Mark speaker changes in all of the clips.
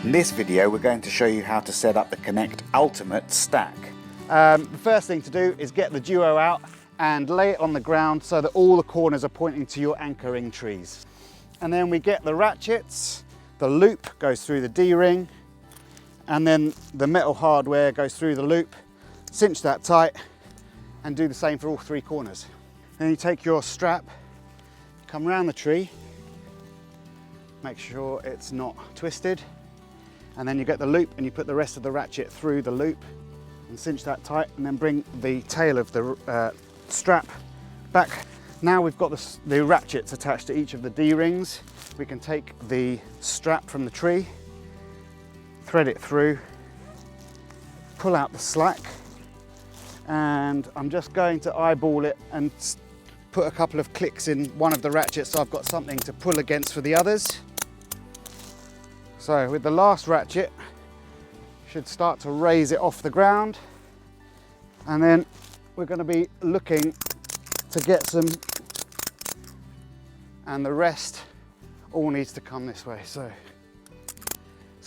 Speaker 1: In this video we're going to show you how to set up the Connect Ultimate stack.
Speaker 2: The first thing to do is get the duo out and lay it on the ground so that all the corners are pointing to your anchoring trees. And then we get the ratchets, the loop goes through the D-ring, and then the metal hardware goes through the loop, cinch that tight, and do the same for all three corners. Then you take your strap, come around the tree, make sure it's not twisted, and then you get the loop and you put the rest of the ratchet through the loop and cinch that tight, and then bring the tail of the strap back. Now we've got the ratchets attached to each of the D-rings. We can take the strap from the tree, thread it through, pull out the slack, and I'm just going to eyeball it and put a couple of clicks in one of the ratchets so I've got something to pull against for the others. So with the last ratchet, should start to raise it off the ground, and then we're going to be looking to get some, and the rest all needs to come this way. So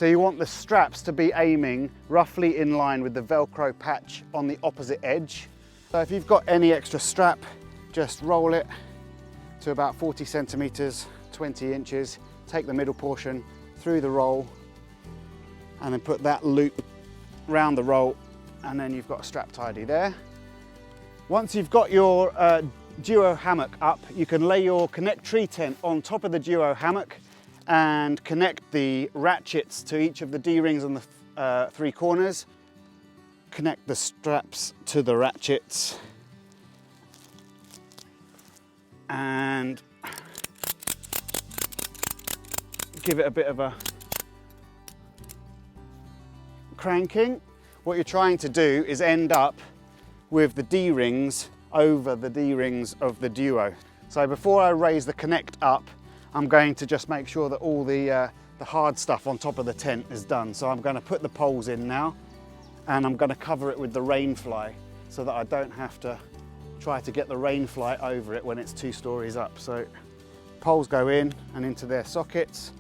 Speaker 2: you want the straps to be aiming roughly in line with the Velcro patch on the opposite edge. So if you've got any extra strap, just roll it to about 40 centimeters, 20 inches, take the middle portion through the roll, and then put that loop round the roll, and then you've got a strap tidy there. Once you've got your duo hammock up, you can lay your Connect tree tent on top of the duo hammock and connect the ratchets to each of the D-rings on the three corners. Connect the straps to the ratchets and give it a bit of a cranking. What you're trying to do is end up with the D-rings over the D-rings of the duo. So before I raise the Connect up, I'm going to just make sure that all the hard stuff on top of the tent is done. So I'm going to put the poles in now, and I'm going to cover it with the rain fly so that I don't have to try to get the rain fly over it when it's 2 stories up. So poles go in and into their sockets.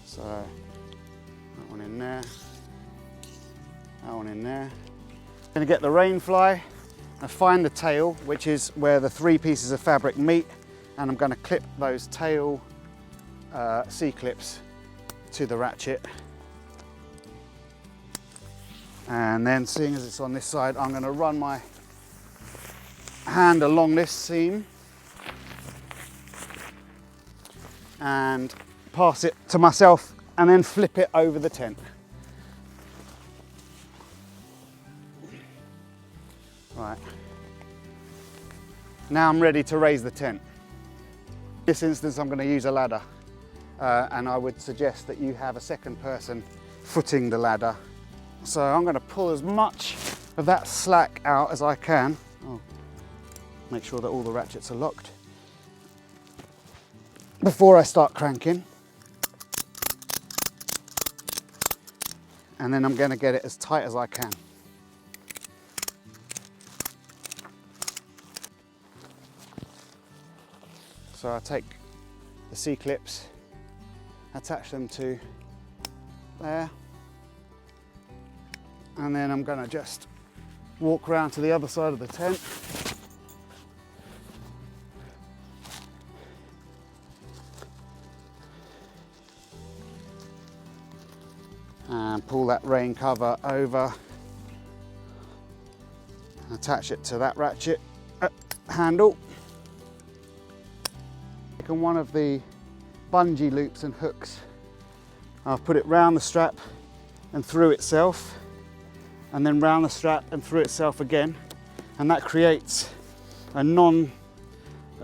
Speaker 2: So that one in there, that one in there. I'm going to get the rain fly and find the tail, which is where the 3 pieces of fabric meet, and I'm going to clip those tail C-clips to the ratchet. And then, seeing as it's on this side, I'm going to run my hand along this seam and pass it to myself, and then flip it over the tent. Right. Now I'm ready to raise the tent. In this instance, I'm going to use a ladder, and I would suggest that you have a second person footing the ladder. So I'm going to pull as much of that slack out as I can. Oh, make sure that all the ratchets are locked before I start cranking. And then I'm going to get it as tight as I can. So I take the C-clips, attach them to there, and then I'm going to just walk around to the other side of the tent. And pull that rain cover over and attach it to that ratchet handle. Taken one of the bungee loops and hooks. I've put it round the strap and through itself, and then round the strap and through itself again, and that creates a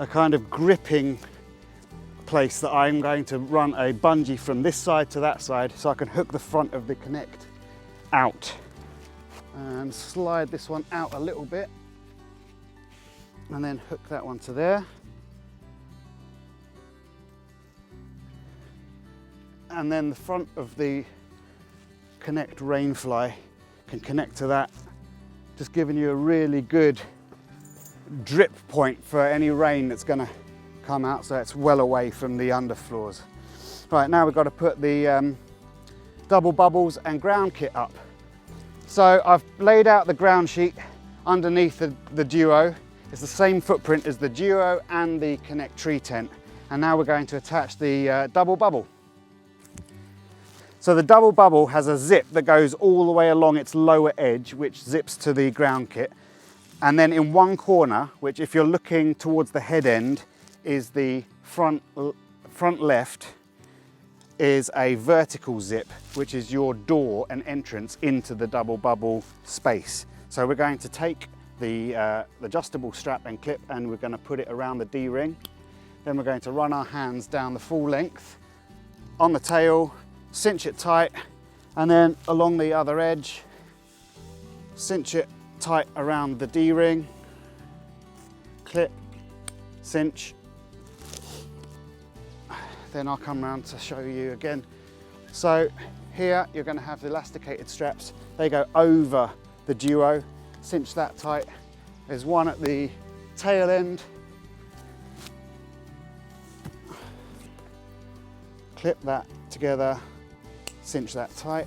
Speaker 2: kind of gripping place that I'm going to run a bungee from this side to that side, so I can hook the front of the Connect out and slide this one out a little bit, and then hook that one to there. And then the front of the Connect rainfly can connect to that, just giving you a really good drip point for any rain that's going to come out so it's well away from the underfloors. Right, now we've got to put the double bubbles and ground kit up. So I've laid out the ground sheet underneath the Duo. It's the same footprint as the Duo and the Connect tree tent. And now we're going to attach the double bubble. So the double bubble has a zip that goes all the way along its lower edge, which zips to the ground kit. And then in one corner, which if you're looking towards the head end, is the front left, is a vertical zip, which is your door and entrance into the double bubble space. So we're going to take the adjustable strap and clip and we're going to put it around the D-ring. Then we're going to run our hands down the full length on the tail, cinch it tight, and then along the other edge, cinch it tight around the D-ring, clip, cinch. Then I'll come around to show you again. So here you're going to have the elasticated straps. They go over the Duo, cinch that tight. There's one at the tail end. Clip that together, cinch that tight.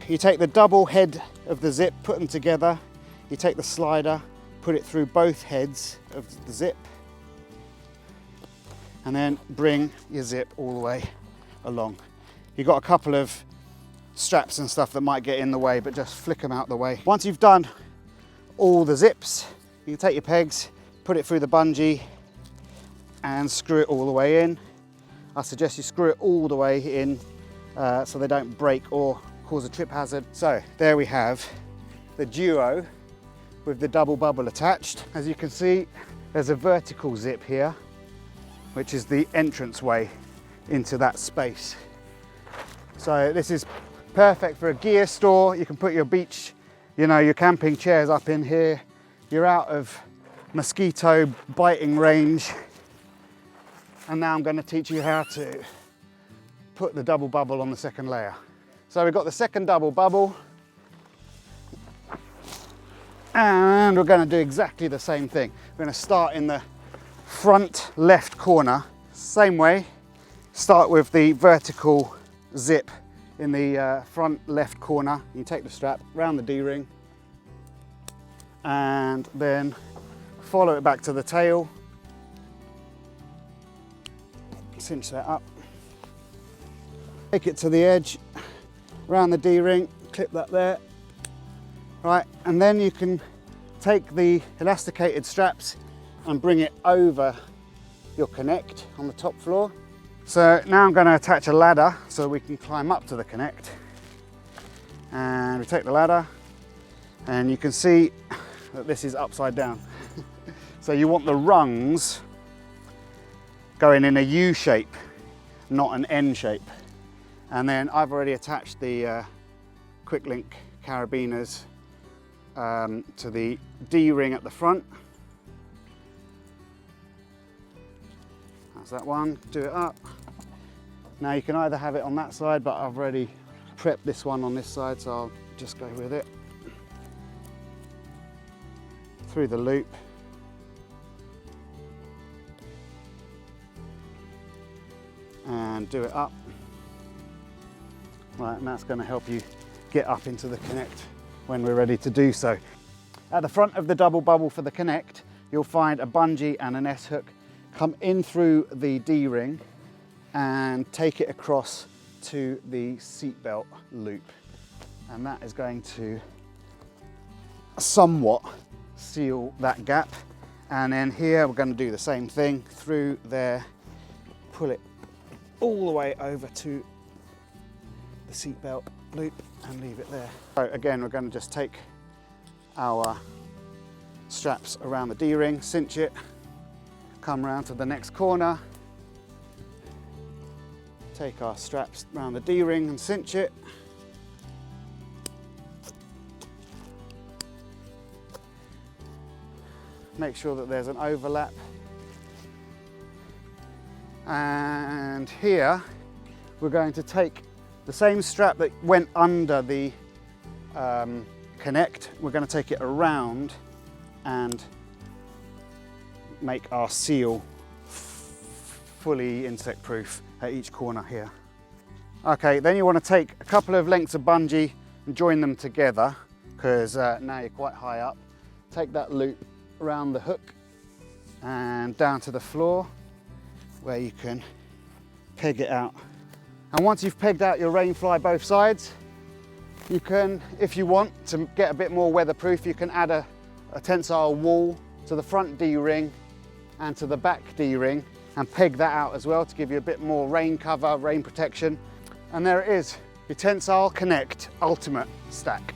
Speaker 2: You take the double head of the zip, put them together. You take the slider, put it through both heads of the zip, and then bring your zip all the way along. You've got a couple of straps and stuff that might get in the way, but just flick them out the way. Once you've done all the zips, you can take your pegs, put it through the bungee and screw it all the way in. I suggest you screw it all the way in so they don't break or cause a trip hazard. So there we have the Duo with the double bubble attached. As you can see, there's a vertical zip here, which is the entranceway into that space. So this is perfect for a gear store. You can put your beach, your camping chairs up in here. You're out of mosquito biting range. And now I'm going to teach you how to put the double bubble on the second layer. So we've got the second double bubble. And we're going to do exactly the same thing. We're going to start in the front left corner, same way. Start with the vertical zip in the front left corner. You take the strap round the D-ring and then follow it back to the tail. Cinch that up. Take it to the edge, round the D-ring, clip that there. Right, and then you can take the elasticated straps and bring it over your Connect on the top floor. So now I'm going to attach a ladder so we can climb up to the Connect. And we take the ladder and you can see that this is upside down. So you want the rungs going in a U shape, not an N shape. And then I've already attached the quick link carabiners to the D-ring at the front. That's that one, do it up. Now you can either have it on that side, but I've already prepped this one on this side, so I'll just go with it. Through the loop. And do it up. Right, and that's going to help you get up into the Connect when we're ready to do so. At the front of the double bubble for the Connect, you'll find a bungee and an S-hook. Come in through the D-ring and take it across to the seatbelt loop. And that is going to somewhat seal that gap. And then here we're going to do the same thing through there, pull it all the way over to the seatbelt loop and leave it there. So again, we're going to just take our straps around the D-ring, cinch it, come around to the next corner, take our straps around the D-ring and cinch it. Make sure that there's an overlap. And here we're going to take the same strap that went under the Connect, we're going to take it around and make our seal fully insect proof at each corner here. Okay, then you want to take a couple of lengths of bungee and join them together, because now you're quite high up. Take that loop around the hook and down to the floor where you can peg it out. And once you've pegged out your rainfly both sides, you can, if you want to get a bit more weatherproof, you can add a tensile wall to the front D-ring and to the back D-ring and peg that out as well to give you a bit more rain cover, rain protection. And there it is, your Tentsile Connect Ultimate Stack.